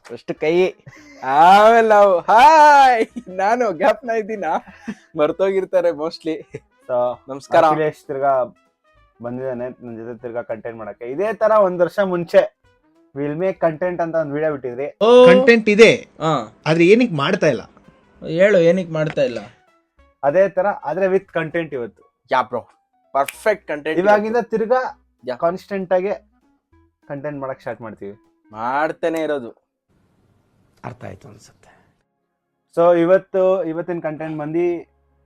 First ಕೈ, ಆಮೇಲೆ ನಾವು ಹಾಯ್ ನಾನು ಗ್ಯಾಪ್ನ ಇದ್ದೀನ ಮರ್ತೋಗಿರ್ತಾರೆ ಮೋಸ್ಟ್ಲಿ. ನಮಸ್ಕಾರ. ಅಖಿಲೇಶ್ ತಿರ್ಗಾ ಬಂದಿದ್ದಾನೆ ನನ್ನ ಜೊತೆ ತಿರ್ಗಾ ಕಂಟೆಂಟ್ ಮಾಡಕ್ಕೆ. ಇದೇ ತರ ಒಂದ್ ವರ್ಷ ಮುಂಚೆ ವಿಲ್ ಮೇಕ್ ಕಂಟೆಂಟ್ ಅಂತ ಒಂದ್ ವಿಡಿಯೋ ಬಿಟ್ಟಿದ್ರಿ. ಕಂಟೆಂಟ್ ಇದೆ ಆದ್ರೆ ಏನಕ್ಕೆ ಮಾಡ್ತಾ ಇಲ್ಲ ಹೇಳು, ಏನಕ್ಕೆ ಮಾಡ್ತಾ ಇಲ್ಲ? ಅದೇ ತರ ಆದ್ರೆ ವಿತ್ ಕಂಟೆಂಟ್ ಇವತ್ತು. ಯಾ ಬ್ರೋ, ಪರ್ಫೆಕ್ಟ್ ಕಂಟೆಂಟ್. ಇವಾಗಿಂದ ತಿರ್ಗಾ ಕಾನ್ಸ್ಟೆಂಟ್ ಆಗಿ ಕಂಟೆಂಟ್ ಮಾಡಕ್ ಸ್ಟಾರ್ಟ್ ಮಾಡ್ತೀವಿ. ಮಾಡ್ತಾನೆ ಇರೋದು. ಅರ್ಥ ಆಯ್ತು ಅನ್ಸುತ್ತೆ. ಸೊ ಇವತ್ತಿನ ಕಂಟೆಂಟ್ ಬಂದು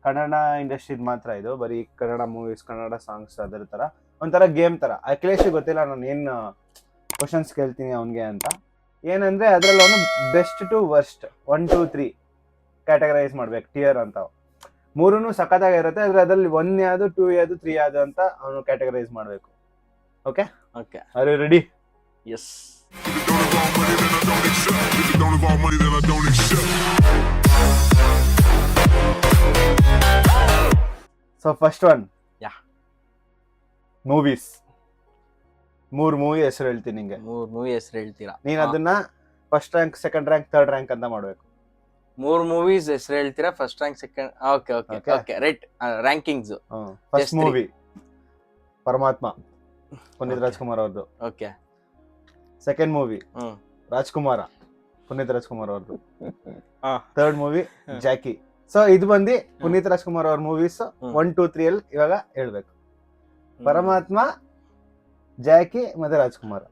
ಕನ್ನಡ ಇಂಡಸ್ಟ್ರಿದ್ ಮಾತ್ರ. ಇದು ಬರೀ ಕನ್ನಡ ಮೂವೀಸ್, ಕನ್ನಡ ಸಾಂಗ್ಸ್, ಅದರ ತರ ಒಂಥರ ಗೇಮ್ ತರ. ಅಖಿಲೇಶ್ ಗೊತ್ತಿಲ್ಲ ನಾನು ಏನ್ ಕ್ವಶನ್ಸ್ ಕೇಳ್ತೀನಿ ಅವನ್ಗೆ ಅಂತ. ಏನಂದ್ರೆ ಅದ್ರಲ್ಲಿ ಅವನು ಬೆಸ್ಟ್ ಟು ವರ್ಸ್ಟ್ 1 2 3 ಕ್ಯಾಟಗರೈಸ್ ಮಾಡ್ಬೇಕು, ಟಿಯರ್ ಅಂತ. ಮೂರೂ ಸಖತ್ತಾಗಿರುತ್ತೆ. ಅದ್ರಲ್ಲಿ 1 ಯಾವುದು, 2 ಯಾವುದು, 3 ಯಾವುದು ಅಂತ ಅವನು ಕ್ಯಾಟಗರೈಸ್ ಮಾಡ್ಬೇಕು. Okay okay, are you ready? Yes. So first one, movies. 3 movie ಹೆಸರು ಹೇಳ್ತೀನಿ ನಿಂಗೆ. 3 ಮೂವಿ ಹೆಸರು ಹೇಳ್ತೀರಾ? ನೀನ್ ಅದನ್ನ first rank, second rank, third rank ಅಂತ ಮಾಡ್ಬೇಕು. 3 ಮೂವೀಸ್ ಹೆಸರು ಹೇಳ್ತೀರಾ? First rank, second. Okay okay okay, right. Rankings. First movie Paramatma, Puneeth Rajkumar ಅವ್ರದ್ದು. Okay. Second movie Raajakumara, Puneeth Rajkumar ಅವ್ರದ್ದು. Third movie Jackie. ಸೊ ಇದು ಬಂದು ಪುನೀತ್ ರಾಜ್ಕುಮಾರ್ ಅವ್ರ ಮೂವೀಸ್ 1 2 3 ಅಲ್ಲಿ ಇವಾಗ ಹೇಳ್ಬೇಕು. ಪರಮಾತ್ಮ, ಜಾಕಿ ಮತ್ತೆ ರಾಜ್ಕುಮಾರ್.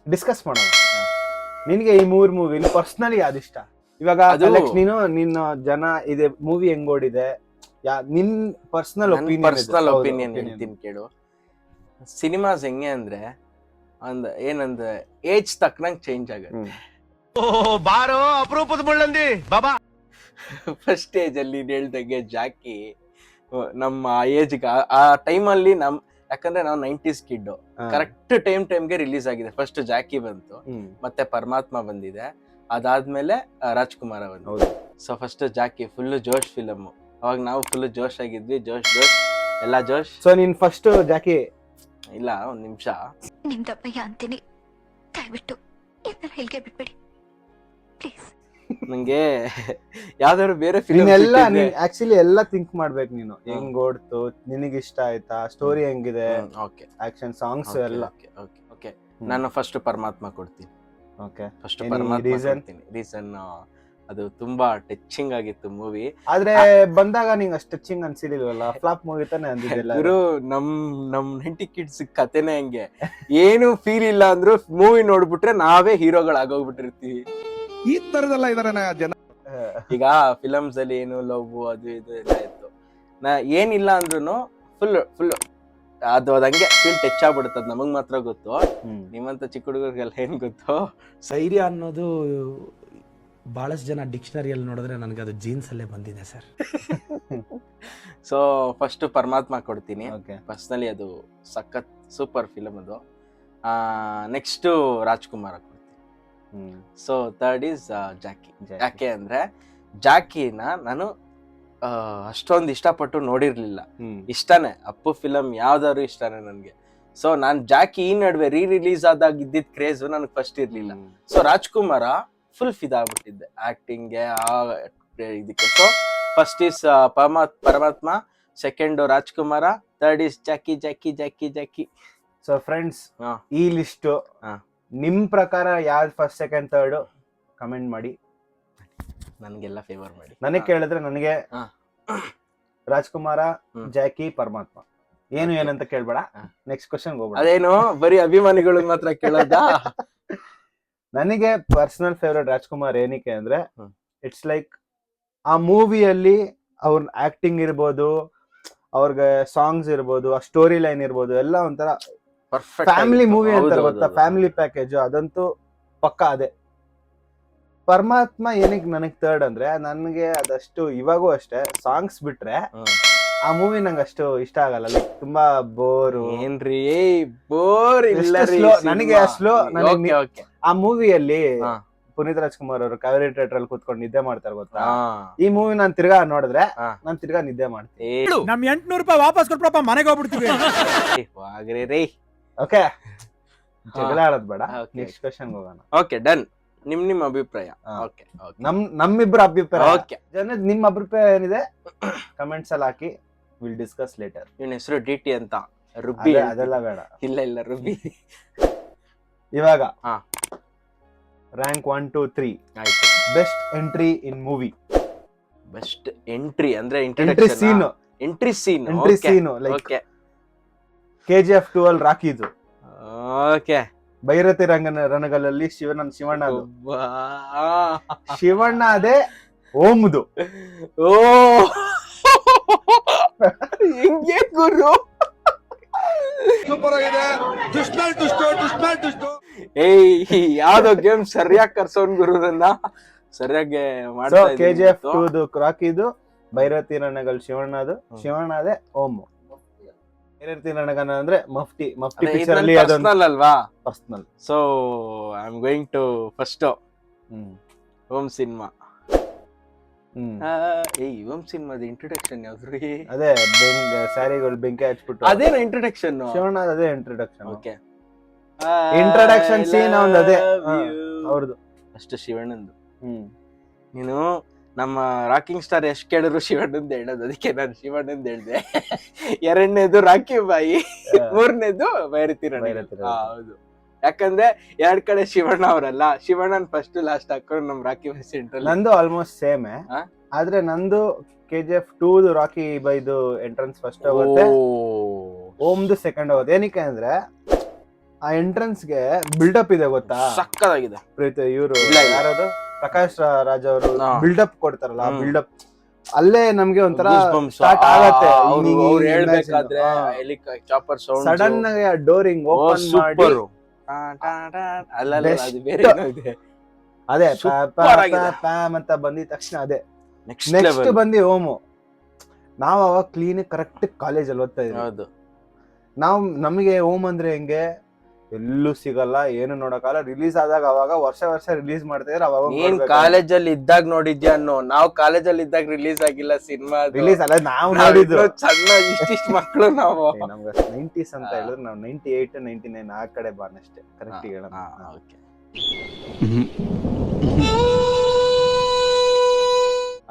ಡಿಸ್ಕಸ್ ಮಾಡೋಣ. ನಿನ್ಗೆ ಈ 3 ಮೂವಿ ಪರ್ಸನಲಿ ಯಾವ್ದು ಇಷ್ಟ? ಇವಾಗ ನೀನು ನಿನ್ನ ಜನ ಇದೆ ಮೂವಿ ಹೆಂಗ್ ಓಡಿದೆ, ನಿನ್ ಪರ್ಸನಲ್ ಒಪಿನಿಯನ್ ಹೇಳ್ತೀನಿ ಕೇಳು. ಸಿನಿಮಾಸ್ ಹೆಂಗೆ ಅಂದ್ರೆ ಏನಂದ್ರೆ ಏಜ್ ತಕ್ಕನಂಗ್ ಚೇಂಜ್ ಆಗುತ್ತೆ. ಬಾರೋ ಅಪರೂಪದ ಮುಳ್ಳಂದಿ ಬಾಬಾ. ಫಸ್ಟ್ ಏಜ್ ಅಲ್ಲಿ ಹೇಳ್ದಂಗೆ ಜಾಕಿ ನಮ್ಮ ಏಜ್ಗೆ ಆ ಟೈಮಲ್ಲಿ ಯಾಕಂದ್ರೆ ನಾವು 90s ಕಿಡ್, ಕರೆಕ್ಟ್ ಟೈಮ್ಗೆ ರಿಲೀಸ್ ಆಗಿದೆ. ಫಸ್ಟ್ ಜಾಕಿ ಬಂತು, ಮತ್ತೆ ಪರಮಾತ್ಮ ಬಂದಿದೆ, ಅದಾದ್ಮೇಲೆ ರಾಜ್ಕುಮಾರ ಬಂತು. ಸೊ ಫಸ್ಟ್ ಜಾಕಿ ಫುಲ್ ಜೋಶ್ ಫಿಲಮ್. ಅವಾಗ ನಾವು ಫುಲ್ ಜೋಶ್ ಆಗಿದ್ವಿ, ಜೋಶ್ ಎಲ್ಲಾ ಜೋಶ್. ಸೊ ನೀನ್ ಫಸ್ಟ್ ಜಾಕಿ? ಇಲ್ಲ, ಒಂದ್ ನಿಮಿಷ. ನಿಮ್ದಪ್ಪಯ್ಯ ಅಂತೀನಿ, ದಯವಿಟ್ಟು ಇದನ್ನ ಹೇಳ್ಗೆ ಬಿಟ್ಬಿಡಿ ಪ್ಲೀಸ್. ನಂಗೆ ಯಾವ್ದಾದ್ರು ಬೇರೆ ಫಿಲ್ಮ್ ಆಕ್ಚುಲಿ ಎಲ್ಲ ಥಿಂಕ್ ಮಾಡ್ಬೇಕು ನೀನು. ಹೆಂಗ್ ಓಡ್ತು, ನಿನಗೆ ಇಷ್ಟ ಆಯ್ತಾ, ಸ್ಟೋರಿ ಹೆಂಗಿದೆ, ಆಕ್ಷನ್, ಸಾಂಗ್ಸ್ ಎಲ್ಲ. ಓಕೆ, ನಾನು ಫಸ್ಟ್ ಪರಮಾತ್ಮ ಕೊಡ್ತೀನಿ. ಓಕೆ, ಫಸ್ಟ್ ಪರಮಾತ್ಮ ಕೊಡ್ತೀನಿ. ರೀಸನ್ ಅದು ತುಂಬಾ ಟಚಿಂಗ್ ಆಗಿತ್ತು ಮೂವಿ. ಆದ್ರೆ ಬಂದಾಗ ನಿಂಗೆ ಅಷ್ಟು ಟಚಿಂಗ್ ಅನ್ಸಿಲ್ವಲ್ಲ? ಫ್ಲಾಪ್ ಮೂವಿ ತಾನೆ ಅಂದಿದ್ದಿಲ್ಲ ಗುರು. ನಮ್ 90 ಕಿಡ್ಸ್ ಕತೆನೆ ಹಂಗೆ. ಏನು ಫೀಲ್ ಇಲ್ಲ ಅಂದ್ರು ಮೂವಿ ನೋಡ್ಬಿಟ್ರೆ ನಾವೇ ಹೀರೋಗಳಾಗೋಗ್ಬಿಟ್ಟಿರ್ತೀವಿ. ಈ ತರದೆಲ್ಲ ಇದಾರೆ ಜನ. ಈಗ ಫಿಲಮ್ಸ್ ಅಲ್ಲಿ ಏನು ಲವ್ ಅದು ಇದು ಎಲ್ಲ ಇತ್ತು, ಏನಿಲ್ಲ ಅಂದ್ರೂ ಫುಲ್ ಅದು ಹಂಗೆ ಫೀಲ್ ಟಚ್ ಆಗ್ಬಿಡುತ್ತೆ. ನಮಗ್ ಮಾತ್ರ ಗೊತ್ತು, ನಿಮ್ಮಂತ ಚಿಕ್ಕ ಹುಡುಗರಿಗೆಲ್ಲ ಏನ್ ಗೊತ್ತು. ಧೈರ್ಯ ಅನ್ನೋದು ಬಹಳಷ್ಟು ಜನ ಡಿಕ್ಷನರಿಯಲ್ಲಿ ನೋಡಿದ್ರೆ ನನಗೆ ಅದು ಜೀನ್ಸ್ ಅಲ್ಲೇ ಬಂದಿದೆ ಸರ್. ಸೊ ಫಸ್ಟ್ ಪರಮಾತ್ಮ ಕೊಡ್ತೀನಿ. ಪರ್ಸನಲಿ ಅದು ಸಖತ್ ಸೂಪರ್ ಫಿಲಮ್ ಅದು. ನೆಕ್ಸ್ಟ್ ರಾಜ್ಕುಮಾರ್ ಕೊಡ್ತೀನಿ. So third is Jackie. ಯಾಕೆ ಅಂದ್ರೆ ಜಾಕಿನ ನಾನು ಅಷ್ಟೊಂದು ಇಷ್ಟಪಟ್ಟು ನೋಡಿರ್ಲಿಲ್ಲ. ಇಷ್ಟನೇ, ಅಪ್ಪು ಫಿಲಮ್ ಯಾವ್ದಾದ್ರು ಇಷ್ಟನೇ ನನ್ಗೆ. ಸೊ ನಾನ್ ಜಾಕಿ ಈ ನಡುವೆ ರಿಲೀಸ್ ಆದಾಗ ಇದ್ದಿದ್ ಕ್ರೇಜ್ ನನಗೆ ಫಸ್ಟ್ ಇರ್ಲಿಲ್ಲ. ಸೊ ರಾಜ್ಕುಮಾರ ಫುಲ್ ಫಿದಾಗ್ಬಿಟ್ಟಿದ್ದೆ ಆಕ್ಟಿಂಗ್ಗೆ, ಇದಕ್ಕೆ. So first is Paramathma, second Raajakumara, third is Jackie Jackie Jackie Jackie. So friends, ಈ ಲಿಸ್ಟ್ ನಿಮ್ ಪ್ರಕಾರ ಯಾವ್ದು ಫಸ್ಟ್, ಸೆಕೆಂಡ್, ಥರ್ಡ್ ಕಮೆಂಟ್ ಮಾಡಿ. ನನ್ಗೆಲ್ಲ ಫೇವರ್ ಮಾಡಿ. ನನಗೆ ಕೇಳಿದ್ರೆ ನನಗೆ ರಾಜ್ಕುಮಾರ, ಜಾಕಿ, ಪರಮಾತ್ಮ. ಏನಂತ ಕೇಳ್ಬೇಡ. ನೆಕ್ಸ್ಟ್ ಕ್ವಶನ್ ಹೋಗ್ಬೇಡ. ಅದೇನು ಬರೀ ಅಭಿಮಾನಿಗಳು ಮಾತ್ರ ಕೇಳೋದಾ? ನನಗೆ ಪರ್ಸನಲ್ ಫೇವ್ರೇಟ್ ರಾಜ್ಕುಮಾರ್. ಏನಕ್ಕೆ ಅಂದ್ರೆ ಇಟ್ಸ್ ಲೈಕ್ ಆ ಮೂವಿಯಲ್ಲಿ ಅವ್ರ ಆಕ್ಟಿಂಗ್ ಇರ್ಬೋದು, ಅವ್ರಿಗೆ ಸಾಂಗ್ಸ್ ಇರ್ಬೋದು, ಆ ಸ್ಟೋರಿ ಲೈನ್ ಇರ್ಬೋದು, ಎಲ್ಲ ಒಂಥರ ಫ್ಯಾಮಿಲಿ ಮೂವಿ ಅಂತ ಗೊತ್ತಾ, ಫ್ಯಾಮಿಲಿ ಪ್ಯಾಕೇಜ್. ಅದಂತೂ ಪಕ್ಕ ಅದೇ. ಪರಮಾತ್ಮ ಏನಕ್ಕೆ ನನಗೆ ಥರ್ಡ್ ಅಂದ್ರೆ, ನನಗೆ ಅದಷ್ಟು ಇವಾಗೂ ಅಷ್ಟೇ ಸಾಂಗ್ಸ್ ಬಿಟ್ರೆ ಆ ಮೂವಿ ನಂಗೆ ಅಷ್ಟು ಇಷ್ಟ ಆಗಲ್ಲ. ಲೈಕ್ ತುಂಬಾ ಬೋರು. ಏನ್ರಿ ಬೋರ್ ಇಲ್ಲ ನನಗೆ ಸ್ಲೋ. ಆ ಮೂವಿಯಲ್ಲಿ ಪುನೀತ್ ರಾಜ್ಕುಮಾರ್ ಅವರು ಕಾವೇರಿ ಥಿಯೇಟರ್ ಅಲ್ಲಿ ಕೂತ್ಕೊಂಡು ನಿದ್ದೆ ಮಾಡ್ತಾರೆ ಗೊತ್ತಾ. ಈ ಮೂವಿ ನಾನ್ ತಿರ್ಗಾ ನೋಡಿದ್ರೆ ನಾನ್ ತಿರ್ಗಾ ನಿದ್ದೆ ಮಾಡ್ತೀನಿ. ನಮ್ 800 ರೂಪಾಯಿ ವಾಪಸ್ ಕೊಟ್ರಪ್ಪ, ಮನೆಗೆ ಹೋಗ್ಬಿಡ್ತೀವಿ. ಓಕೆ, ಜಗಳ ಆಡೋದ್ ಬೇಡ. Okay. ನೆಕ್ಸ್ಟ್ ಕ್ವೆಶ್ಚನ್ ಹೋಗೋಣ. Okay done. ನಿಮ್ ಅಭಿಪ್ರಾಯ. ಹಾ. ಓಕೆ ನಮ್ಮಿಬ್ಬರ ಅಭಿಪ್ರಾಯ. ಓಕೆ. ಜನದ್ ನಿಮ್ ಅಭಿಪ್ರಾಯ ಏನಿದೆ ಕಮೆಂಟ್ಸ್ ಅಲ್ಲಿ ಹಾಕಿ, ವಿಲ್ ಡಿಸ್ಕಸ್ ಲೇಟರ್. ಇವನ ಹೆಸರು DT ಅಂತ, ರುಬ್ಬಿ. ಅದೆಲ್ಲ ಬೇಡ. ಇಲ್ಲ ರುಬ್ಬಿ. ಇವಾಗ ಹಾ. ರ್ಯಾಂಕ್ 1 2 3 ಆಯ್ತು. Best entry in movie. Best entry ಅಂದ್ರೆ entry scene. Entry scene. Entry scene like okay. KGF 2 ಅಲ್ಲಿ ರಾಕಿದು, ಓಕೆ. ಭೈರತಿ ರಣಗಲಲ್ಲಿ ಶಿವಣ್ಣ ಅದು. ಶಿವಣ್ಣ ಅದೇ ಓಮ್ದು. ಓ ಹೆಂಗೆ ಗುರು. ಸೂಪರ್ ಆಗಿದೆ. ದುಷ್ಟು. ಏಯ್ ಯಾವ್ದೋ ಗೇಮ್ ಸರಿಯಾಗಿ ಕರ್ಸೋನ್ ಗುರು ನನ್ನ, ಸರಿಯಾಗಿ ಮಾಡ್ತಾ ಇದ್ದೀನಿ. KGF 2 ರಾಕಿದು, ಭೈರತಿ ರಣಗಲ್ ಶಿವಣ್ಣದು. ಶಿವಣ್ಣ ಅದೇ ಓಮ್. ಭೈರತಿ ರಣಗನ ಅಂದ್ರೆ ಮಫ್ಟಿ ಪಿಕ್ಚರ್ ಅಲ್ಲಿ ಅದೊಂದು ಪರ್ಸನಲ್ ಅಲ್ವಾ. Personal. So I am going to first Om cinema. Om ಸಿನಿಮಾದ ಇಂಟ್ರೊಡಕ್ಷನ್ ಯಾವ್ದ್ರಿ? ಅದೇ ಸ್ಯಾರಿಗಳು ಬೆಂಕಿ ಹಚ್ಬಿಟ್ಟು ಅದೇನ ಇಂಟ್ರೊಡಕ್ಷನ್? ಶಿವಣ್ಣ ಅದೇ ಇಂಟ್ರೊಡಕ್ಷನ್. ಓಕೆ. Introduction scene ಅವ್ನ್ದು ಅದೇ. ಅವ್ರದ್ದು ಅಷ್ಟು ಶಿವಣ್ಣಂದು. ನೀನು ನಮ್ಮ ರಾಕಿಂಗ್ ಸ್ಟಾರ್ ಎಷ್ಟ್ ಕೇಳಿದ್ರು ಶಿವಣ್ಣಂದು ಹೇಳೋದು, ಅದಕ್ಕೆ ನಾನು ಶಿವಣ್ಣಂದು ಹೇಳ್ದೆ. ಎರಡನೇದು ರಾಕಿ ಬಾಯಿ, ಮೂರನೇದು ಭೈರತಿ ರಣಗಲ್. ಹೌದು, ಯಾಕಂದ್ರೆ ಎರಡ್ ಕಡೆ ಶಿವಣ್ಣ ಅವರಲ್ಲ, ಶಿವಣ್ಣನ್ ಫಸ್ಟ್ ಲಾಸ್ಟ್ ಹಾಕೊಂಡು ನಮ್ ರಾಕಿ ಬಾಯಿ ಸೆಂಟ್ರಲ್. ನಂದು ಆಲ್ಮೋಸ್ಟ್ ಸೇಮ್, ಆದ್ರೆ ನಂದು KGF 2 ರಾಕಿ ಬೈದು ಎಂಟ್ರೆನ್ಸ್ ಫಸ್ಟ್ ಆಗುತ್ತೆ, ಓಮ್ದು ಸೆಕೆಂಡ್ ಆಗುತ್ತೆ. ಏನಕ್ಕೆ ಅಂದ್ರೆ ಆ ಎಂಟ್ರೆನ್ಸ್ ಗೆ ಬಿಲ್ಡಪ್ ಇದೆ ಗೊತ್ತಾ, ಸಕ್ಕತ್ತಾಗಿದೆ. ಪ್ರೀತಿ ಇವರು ಇಲ್ಲ. ಯಾರದು ಪ್ರಕಾಶ್ ರಾಜ್ ಅವರು ಹಾ. ಬಿಲ್ಡಪ್ ಕೊಡ್ತಾರಲ್ಲ, ಬಿಲ್ಡಪ್ ಅಲ್ಲೇ ನಮ್ಗೆ ಒಂಥರ Goosebumps. ಸ್ಟಾರ್ಟ್ ಆಗತ್ತೆ. ಅವ್ರು ಹೇಳ್ಬೇಕಾದ್ರೆ ಚಾಪರ್ ಸೌಂಡ್ ಸಡನ್ ಆಗಿ ಡೋರಿಂಗ್ ಓಪನ್ ಮಾಡಿ ಸೂಪರ್. ಅಲ್ಲ Best. ಅದು ಬೇರೆ ಏನೋ ಇದೆ. ಅದೇ Super ಆಗಿದೆ. ಪ್ಯಾಮ್ ಅಂತ ಬಂದಿದ ತಕ್ಷಣ ಅದೇ ನೆಕ್ಸ್ಟ್ ನೆಕ್ಸ್ಟ್ ಲೆವೆಲ್. ಬಂದಿ ಓಮು. ನಾವ್ ಅವಾಗ ಕ್ಲೀನ್ ಕರೆಕ್ಟ್ ಕಾಲೇಜ್ ಅಲ್ಲಿ ಓದ್ತಾ ಇದ್ವಿ. ಹೌದು. ನಮಗೆ ಓಮ್ ಅಂದ್ರೆ ಹೆಂಗೆ, ಎಲ್ಲೂ ಸಿಗಲ್ಲ, ಏನು ನೋಡಕ್ಕಾಗಲ್ಲ. ರಿಲೀಸ್ ಆದಾಗ ಅವಾಗ ವರ್ಷ ರಿಲೀಸ್ ಮಾಡ್ತಾ ಇದ್ರೆ ಅವಾಗ ನೀನ್ ಕಾಲೇಜಲ್ಲಿ ಇದ್ದಾಗ ನೋಡಿದ್ಯಾ ಅನ್ನೋ, ನಾವು ಕಾಲೇಜಲ್ಲಿ ಇದ್ದಾಗ ರಿಲೀಸ್ ಆಗಿಲ್ಲ ಸಿನಿಮಾ. ರಿಲೀಸ್ ಅಲ್ಲ ನಾವು ನೋಡಿದ್ದು. ಸಣ್ಣ ಇಷ್ಟಿಷ್ಟು ಮಕ್ಕಳು ನಾವು. ನಮ್ಗೆ 90s ಅಂತ ಹೇಳಿದ್ರೆ ನಾವು 98 99 ಆ ಕಡೆ ಬಾನ್ ಅಷ್ಟೇ ಕರೆಕ್ಟ್ ಹೇಳೋಣ.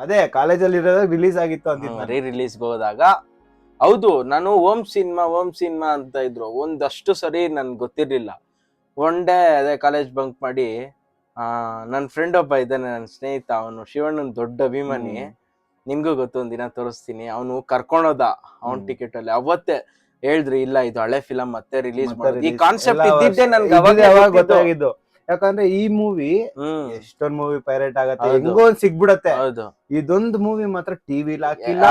ಅದೇ ಕಾಲೇಜಲ್ಲಿ ಇರೋದಾಗ ರಿಲೀಸ್ ಆಗಿತ್ತು ಅಂತ ರೀ ರಿಲೀಸ್ಗೆ ಹೋದಾಗ. ಹೌದು, ನಾನು ಓಮ್ ಸಿನಿಮಾ ಅಂತ ಇದ್ರು ಒಂದಷ್ಟು ಸರಿ ನನ್ಗೆ ಗೊತ್ತಿರ್ಲಿಲ್ಲ. ಒನ್ ಡೇ ಅದೇ ಕಾಲೇಜ್ ಬಂಕ್ ಮಾಡಿ, ನನ್ನ ಫ್ರೆಂಡ್ ಒಬ್ಬ ಇದ್ದಾನೆ, ನನ್ನ ಸ್ನೇಹಿತ, ಅವನು ಶಿವಣ್ಣನ ದೊಡ್ಡ ಅಭಿಮಾನಿ. ನಿಮ್ಗೂ ಗೊತ್ತು, ಒಂದಿನ ತೋರಿಸ್ತೀನಿ. ಅವನು ಕರ್ಕೊಂಡೋದ ಅವನ್ ಟಿಕೆಟ್ ಅಲ್ಲಿ. ಅವತ್ತೇ ಹೇಳಿದ್ರಿ, ಇಲ್ಲ ಇದು ಹಳೆ ಫಿಲಮ್ ಮತ್ತೆ ರಿಲೀಸ್ ಮಾಡೋದು. ಈ ಕಾನ್ಸೆಪ್ಟ್ ಇದ್ದಿದ್ದೆ ನನ್ಗೆ ಅವಾಗ ಗೊತ್ತಾಗಿದ್ದು. ಯಾಕಂದ್ರೆ ಈ ಮೂವಿ ಎಷ್ಟೊಂದ್ ಮೂವಿ ಪೈರೇಟ್ ಆಗತ್ತೆ, ಹೆಂಗೋ ಒಂದ್ ಸಿಗ್ಬಿಡತ್ತೆ. ಇದೊಂದು ಮೂವಿ ಮಾತ್ರ ಟಿವಿಲಿ ಹಾಕಿಲ್ಲ,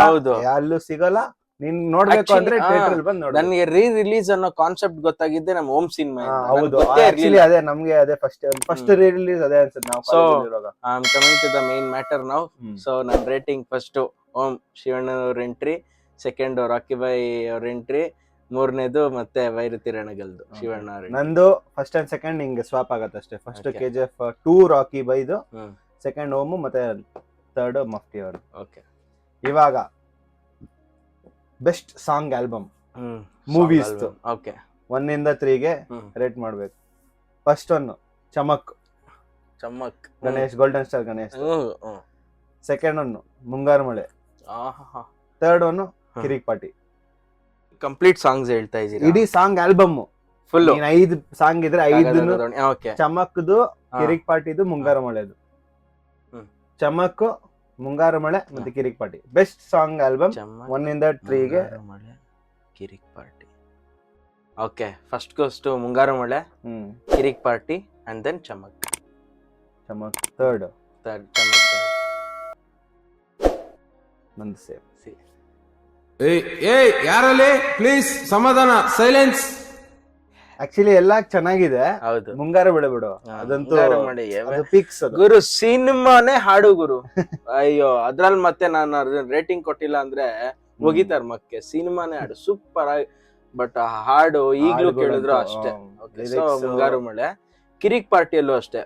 ಅಲ್ಲೂ ಸಿಗಲ್ಲ. ನೀನ್ ನೋಡ್ಬೇಕು ಅಂದ್ರೆ ಥಿಯೇಟರ್ ಅಲ್ಲಿ ಬಂದು ನೋಡಿ. ನನಗೆ ರೀ ರಿಲೀಸ್ ಅನ್ನೋ ಕಾನ್ಸೆಪ್ಟ್ ಗೊತ್ತಾಗಿದ್ದೆ ನಮ್ಮ ಓಮ್ ಸಿನಿಮಾ. ಹೌದು, ಆಕ್ಚುಲಿ ಅದೇ ನಮ್ಗೆ ಅದೇ ಫಸ್ಟ್ ರೀ ರಿಲೀಸ್ ಅದೇ ಅನ್ಸುತ್ತೆ ನಾವು ಕಾಲೇಜಲ್ಲಿ ಇರುವಾಗ. I am coming to the main matter now. So ನನ್ನ ರೇಟಿಂಗ್ ಫಸ್ಟ್ ಓಂ ಶಿವಣ್ಣ ಅವ್ರ ಎಂಟ್ರಿ, ಸೆಕೆಂಡ್ ರಾಕಿ ಬಾಯಿ ಅವ್ರ ಎಂಟ್ರಿ, ಮೂರನೇದು ಮತ್ತೆ ಭೈರತಿ ರಣಗಲ್ದು ಶಿವಣ್ಣ ಅವ್ರ. ನಂದು ಫಸ್ಟ್ ಅಂಡ್ ಸೆಕೆಂಡ್ ಹಿಂಗೆ ಸ್ವಾಪ್ ಆಗತ್ತೆ ಅಷ್ಟೇ. ಫಸ್ಟ್ KGF 2 ರಾಕಿ ಬೈದು, ಸೆಕೆಂಡ್ ಓಮು, ಮತ್ತೆ ಥರ್ಡ್ ಮಫ್ಟಿ ಅವರು. ಓಕೆ. ಇವಾಗ ಬೆಸ್ಟ್ ಸಾಂಗ್ ಆಲ್ಬಮ್ ಮೂವೀಸ್ 1 ಇಂದ 3 ಗೆ ರೇಟ್ ಮಾಡ್ಬೇಕು. First one Chamak Ganesh, golden star Ganesh. Second one Mungaru Male. Third one ಕಿರಿಕ್ ಪಾಟಿ. ಕಂಪ್ಲೀಟ್ ಸಾಂಗ್ಸ್ ಹೇಳ್ತಾ ಇದ್ದೀರಾ? ಇಡೀ ಸಾಂಗ್ ಆಲ್ಬಮ್ ಫುಲ್ 5 ಸಾಂಗ್ ಇದ್ರೆ 5 ಚಮಕ್ದು, ಕಿರಿಕ್ ಪಾಟಿದು, ಮುಂಗಾರು ಮಳೆದು. ಚಮಕ್, ಮುಂಗಾರು ಮಳೆ ಮತ್ತೆ ಕಿರಿಕ್ ಪಾಟಿ. ಬೆಸ್ಟ್ ಸಾಂಗ್ ಆಲ್ಬಮ್ 1 ಇಂದ 3 ಗೆ ಕಿರಿಕ್ ಪಾರ್ಟಿ. ಓಕೆ, ಫಸ್ಟ್ ಗೋಸ್ ಮುಂಗಾರು ಮಳೆ, ಕಿರಿಕ್ ಪಾರ್ಟಿ ಅಂಡ್ ದೆನ್ ಚಮಕ್. ಥರ್ಡ್ ಚಮಕ್. ನಂದು ಸೇಮ್. ಏಯ್ ಯಾರಲ್ಲಿ ಪ್ಲೀಸ್ ಸಮಾಧಾನ, ಸೈಲೆನ್ಸ್. ಆಕ್ಚುಲಿ ಎಲ್ಲಾ ಚೆನ್ನಾಗಿದೆ. ಹೌದು, ಮುಂಗಾರು ಮಳೆ ಬಿಡು, ಅದಂತೂ ಫಿಕ್ಸ್. ಗುರು ಸಿನಿಮಾನೇ ಹಾಡು ಗುರು. ಅಯ್ಯೋ, ಅದ್ರಲ್ಲಿ ಮತ್ತೆ ನಾನು ರೇಟಿಂಗ್ ಕೊಟ್ಟಿಲ್ಲ ಅಂದ್ರೆ ಹೋಗಿತಾರ ಮಕ್ಕೆ. ಸಿನಿಮಾನೇ ಹಾಡು ಸೂಪರ್ ಆಗಿ, ಬಟ್ ಹಾಡು ಈಗ್ಲೂ ಕೇಳಿದ್ರು ಅಷ್ಟೇ. ಮುಂಗಾರು ಮಳೆ. ಕಿರಿಕ್ ಪಾರ್ಟಿಯಲ್ಲೂ ಅಷ್ಟೇ,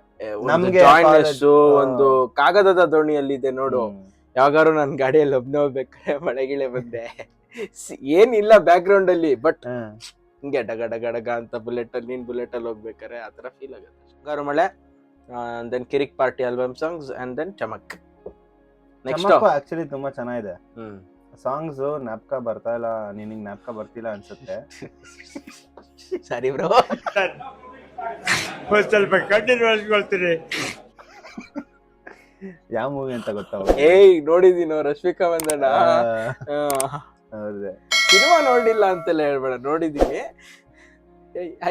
ಒಂದು ಕಾಗದದ ದೋಣಿಯಲ್ಲಿ ಇದೆ ನೋಡು. ಯಾವಾಗಾರು ನನ್ ಗಾಡಿಯಲ್ಲಿ ಒಬ್ನೇ ಹೋಗ್ಬೇಕಾದ್ರೆ ಮಳೆಗಿಳೆ ಬಂದೆ, ಏನಿಲ್ಲ ಬ್ಯಾಕ್ ಗ್ರೌಂಡ್ ಅಲ್ಲಿ, ಬಟ್ ಹಿಂಗೆ ಡಗ ಡಗ ಡಗ ಅಂತ ಬುಲೆಟಲ್ಲಿ ನೀನು ಬುಲೆಟಲ್ಲಿ ಹೋಗ್ಬೇಕಾರೆ ಆ ಥರ ಫೀಲ್ ಆಗುತ್ತೆ. Mungaru Male, then Kirik party album songs and then Chamak. Next actually ತುಂಬಾ ಚೆನ್ನಾಗಿದೆ ಸಾಂಗ್ಸ್. ಜ್ಞಾಪಕ ಬರ್ತಾ ಇಲ್ಲ, ನಿನಗೆ ಜ್ಞಾಪಕ ಬರ್ತಿಲ್ಲ ಅನ್ಸುತ್ತೆ. ಸರಿ ಬ್ರೋ, ಸ್ವಲ್ಪ ಕಂಟಿನ್ಯೂ ಮಾಡಿಸ್ಕೊಳ್ತೀರಿ. ಯಾವ ಮೂವಿ ಅಂತ ಗೊತ್ತಾ? ಏಯ್ ನೋಡಿದೀನೋ ರಶ್ಮಿಕಾ ಮಂದಣ್ಣ. ಹೌದೇ, ಸಿನಿಮಾ ನೋಡಿಲ್ಲ ಅಂತೆಲ್ಲ ಹೇಳ್ಬೇಡ, ನೋಡಿದೀನಿ.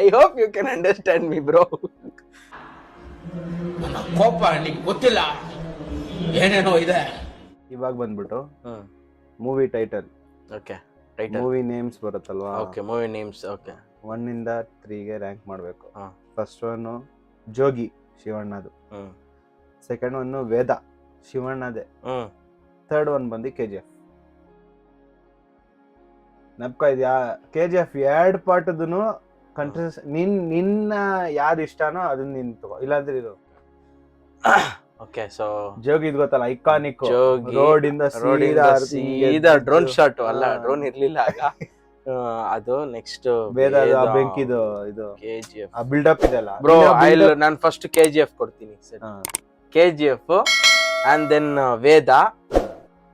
I hope you can understand me bro. ಕೋಪ ನಿಂಗೆ ಗೊತ್ತಿಲ್ಲ, ಏನೇನೋ ಇದೆ. ಇವಾಗ ಬಂದ್ಬಿಟ್ಟು movie title, okay title, movie names ಬರುತ್ತಲ್ವಾ? Okay movie names. ಓಕೆ 1 ಇಂದ 3ಗೆ ರ್ಯಾಂಕ್ ಮಾಡಬೇಕು. ಹಾ. ಫಸ್ಟ್ ಒನ್ ಜೋಗಿ, ಶಿವಣ್ಣದು. ಸೆಕೆಂಡ್ ಒನ್ ವೇದ, ಶಿವಣ್ಣದೇ. ಥರ್ಡ್ ಒನ್ ಬಂದು KGF. ನಪ್ಕ ಇದೆಯಾ? KGF 2 ಪಾರ್ಟ್ದನು ಕಂಟ್ರೀಸ್ ನಿನ್ನ ಯಾವ್ದು ಇಷ್ಟನೋ ಅದನ್ನ ನಿನ್ ತಗೋ, ಇಲ್ಲಾಂದ್ರೆ ಇದು ಓಕೆ. ಸೊ ಜೋಗಿ ಇದು ಗೊತ್ತಲ್ಲ, ಐಕಾನಿಕ್. ಜೋಗಿ ರೋಡ್ ಇಂದ ಸೀದಾ ಡ್ರೋನ್ ಶಾಟ್, ಅಲ್ಲ ಡ್ರೋನ್ ಇರ್ಲಿಲ್ಲ ಆಗ. ಅದು ನೆಕ್ಸ್ಟ್ ವೇದ, ಬೆಂಕಿದು ಇದು KGF. ಆ ಬಿಲ್ಡಪ್ ಇದೆಲ್ಲ ಬ್ರೋ ನಾನು ಫಸ್ಟ್ KGF ಕೊಡ್ತೀನಿ. ಸರಿ, KGF ಅಂಡ್ ದೆನ್ ವೇದ,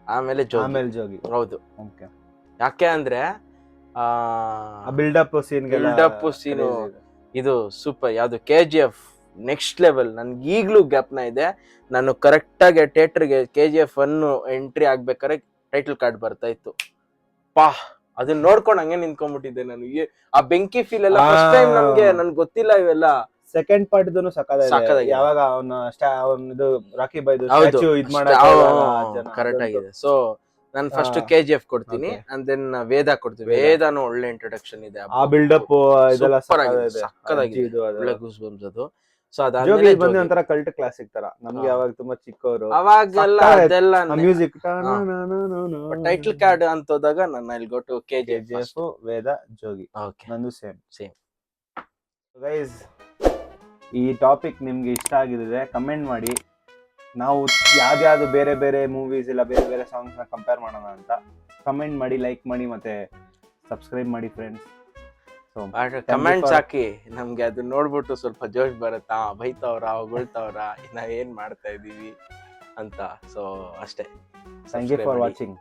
ಆಮೇಲೆ ಜೋಗಿ. ಹೌದು, ಓಕೆ. ಯಾಕೆ ಅಂದ್ರೆ ಬಿಲ್ಡಪ್ ಸೀನ್ ಇದು ಸೂಪರ್. ಯಾವ್ದು KGF ನೆಕ್ಸ್ಟ್ ಲೆವೆಲ್. ನನ್ಗೆ ಈಗ್ಲೂ ಜ್ಞಾಪನ ಇದೆ, ನಾನು ಕರೆಕ್ಟ್ ಆಗಿ ಥಿಯೇಟರ್ಗೆ KGF 1 ಎಂಟ್ರಿ ಆಗ್ಬೇಕಾದ್ರೆ ಟೈಟಲ್ ಕಾರ್ಡ್ ಬರ್ತಾ ಇತ್ತು. ಪಾ ಅದನ್ನ ನೋಡ್ಕೊಂಡು ಹಂಗೆ ನಿಂತ್ಕೊಂಡ್ಬಿಟ್ಟಿದ್ದೆ ನಾನು. ಆ ಬೆಂಕಿ ಫೀಲ್ ಎಲ್ಲ ಫಸ್ಟ್ ಟೈಮ್ ನನ್ಗೆ ಗೊತ್ತಿಲ್ಲ ಇವೆಲ್ಲ. ಸೆಕೆಂಡ್ ಪಾರ್ಟ್ ಇದನ್ನು ಸಕ್ಕತ್ತಾಗಿದೆ. ಯಾವಾಗ ಅವನ ಇದು ರಾಕಿ ಬೈದು ಹೌದು, ಸ್ಟ್ಯಾಚ್ಯೂ ಇದ್ ಕರೆಕ್ಟ್ ಆಗಿದೆ. ಸೊ ನಾನು ಫಸ್ಟ್ KGF ಕೊಡ್ತೀನಿ, ಅಂಡ್ ದೆನ್ ವೇದ ಕೊಡ್ತೀನಿ. ವೇದಾನು ಒಳ್ಳೆ ಇಂಟ್ರೊಡಕ್ಷನ್ ಇದೆ, ಆ ಬಿಲ್ಡಪ್ ಇದೆಲ್ಲ ಸಕ್ಕತ್ತಾಗಿದೆ, ಒಳ್ಳೆ ಗೂಸ್ ಬಂಪ್ಸ್ ಅದು. ಸೊ ಜೋಗಿ ಬಂದು ಒಂಥರ ಕಲ್ಟ್ ಕ್ಲಾಸಿಕ್ ತರ ನಮ್ಗೆ ಅವಾಗ ತುಂಬಾ ಚಿಕ್ಕವರು ಅವಾಗೆಲ್ಲ ಅದೆಲ್ಲ ಮ್ಯೂಸಿಕ್. ಟೈಟಲ್ ಕಾರ್ಡ್ ಅಂತ ಹೋದಾಗ ನಾನು ಇಲ್ಲಿ go to KGF, Vedha, Jogi. Okay, ನಂದು ಸೇಮ್. ಗೈಸ್, ಈ ಟಾಪಿಕ್ ನಿಮ್ಗೆ ಇಷ್ಟ ಆಗಿದ್ರೆ ಕಮೆಂಟ್ ಮಾಡಿ. ನಾವು ಯಾವ್ದು ಬೇರೆ ಬೇರೆ ಮೂವೀಸ್ ಇಲ್ಲ ಬೇರೆ ಬೇರೆ ಸಾಂಗ್ಸ್ ನ ಕಂಪೇರ್ ಮಾಡೋಣ ಅಂತ ಕಮೆಂಟ್ ಮಾಡಿ, ಲೈಕ್ ಮಾಡಿ, ಮತ್ತೆ ಸಬ್ಸ್ಕ್ರೈಬ್ ಮಾಡಿ ಫ್ರೆಂಡ್ಸ್. ಕಮೆಂಟ್ಸ್ ಹಾಕಿ, ನಮ್ಗೆ ಅದು ನೋಡ್ಬಿಟ್ಟು ಸ್ವಲ್ಪ ಜೋಶ್ ಬರುತ್ತಾ, ಬೈತವ್ರ ಹೊಗಳ್ತವ್ರ, ನಾವ್ ಏನ್ ಮಾಡ್ತಾ ಇದೀವಿ ಅಂತ. ಸೊ ಅಷ್ಟೇ. Thank you for watching.